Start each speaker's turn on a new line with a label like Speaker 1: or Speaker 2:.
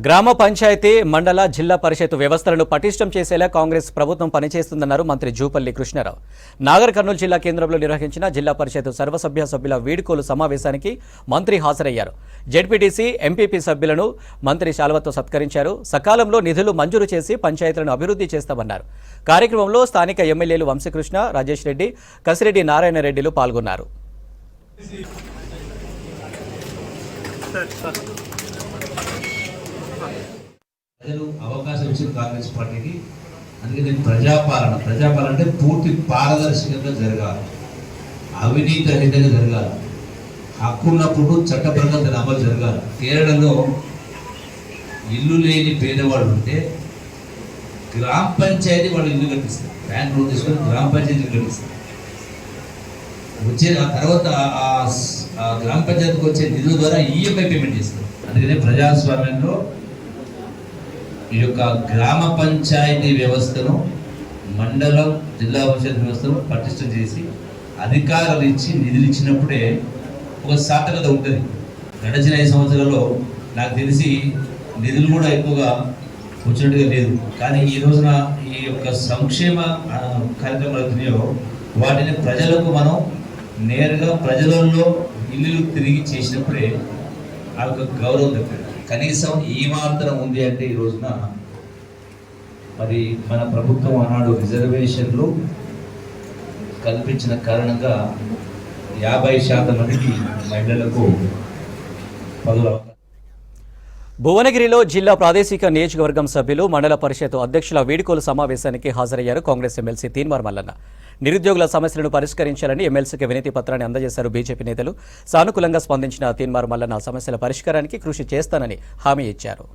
Speaker 1: గ్రామ పంచాయతీ మండల జిల్లా పరిషత్ వ్యవస్థలను పటిష్టం చేసేలా కాంగ్రెస్ ప్రభుత్వం పనిచేస్తుందన్నారు మంత్రి జూపల్లి కృష్ణారావు. నాగర్ కర్నూలు జిల్లా కేంద్రంలో నిర్వహించిన జిల్లా పరిషత్ సర్వసభ్య సభ్యుల వీడ్కోలు సమావేశానికి మంత్రి హాజరయ్యారు. జెడ్పీటీసీ, ఎంపీపీ సభ్యులను మంత్రి శాలువాతో సత్కరించారు. సకాలంలో నిధులు మంజూరు చేసి పంచాయతీలను అభివృద్ధి చేస్తామన్నారు. కార్యక్రమంలో స్థానిక ఎమ్మెల్యేలు వంశీకృష్ణ, రాజేష్ రెడ్డి, కసిరెడ్డి నారాయణ రెడ్డిలు పాల్గొన్నారు.
Speaker 2: ప్రజలు అవకాశం ఇచ్చిన కాంగ్రెస్ పార్టీకి. అందుకని ప్రజాపాలన అంటే పూర్తి పారదర్శకంగా జరగాలి, అవినీతి రహితంగా జరగాలి, హక్కున్నప్పుడు చట్టపరంగా దాని అమలు జరగాలి. కేరళలో ఇల్లు లేని పేదవాళ్ళు ఉంటే గ్రామ పంచాయతీ వాళ్ళు ఇల్లు కట్టిస్తారు. బ్యాంక్ లోన్ తీసుకొని గ్రామ పంచాయతీ ఇల్లు కట్టిస్తారు. వచ్చే ఆ తర్వాత ఆ గ్రామ పంచాయతీకి వచ్చే నిధుల ద్వారా ఈఎంఐ పేమెంట్ చేస్తారు. అందుకనే ప్రజాస్వామ్యంలో ఈ యొక్క గ్రామ పంచాయతీ వ్యవస్థను, మండలం, జిల్లా పరిషత్ వ్యవస్థను పటిష్టం చేసి అధికారాలు ఇచ్చి నిధులు ఇచ్చినప్పుడే ఒక సార్థకత ఉంటుంది. గడిచిన 5 సంవత్సరాల్లో నాకు తెలిసి నిధులు కూడా ఎక్కువగా వచ్చినట్టుగా లేదు. కానీ ఈ రోజున ఈ యొక్క సంక్షేమ కార్యక్రమాలు ఉన్నాయో వాటిని ప్రజలకు మనం నేరుగా ప్రజలలో ఇల్లు తిరిగి చేసినప్పుడే ఆ యొక్క గౌరవం దక్కింది. కనీసం ఈ మాత్రం ఉంది అంటే ఈ రోజున మరి మన ప్రభుత్వం ఆనాడు రిజర్వేషన్లు కల్పించిన కారణంగా 50% మందికి మహిళలకు పదవులు.
Speaker 1: భువనగిరిలో జిల్లా ప్రాదేశిక నియోజకవర్గం సభ్యులు, మండల పరిషత్ అధ్యక్షుల వీడ్కోలు సమావేశానికి హాజరయ్యారు కాంగ్రెస్ ఎమ్మెల్సీ తీన్మార్ మల్లన్న. నిరుద్యోగుల సమస్యలను పరిష్కరించాలని ఎమ్మెల్సీకి వినతి పత్రాన్ని అందజేశారు బీజేపీ నేతలు. సానుకూలంగా స్పందించిన తీన్మార్ మల్లన్న సమస్యల పరిష్కారానికి కృషి చేస్తానని హామీ ఇచ్చారు.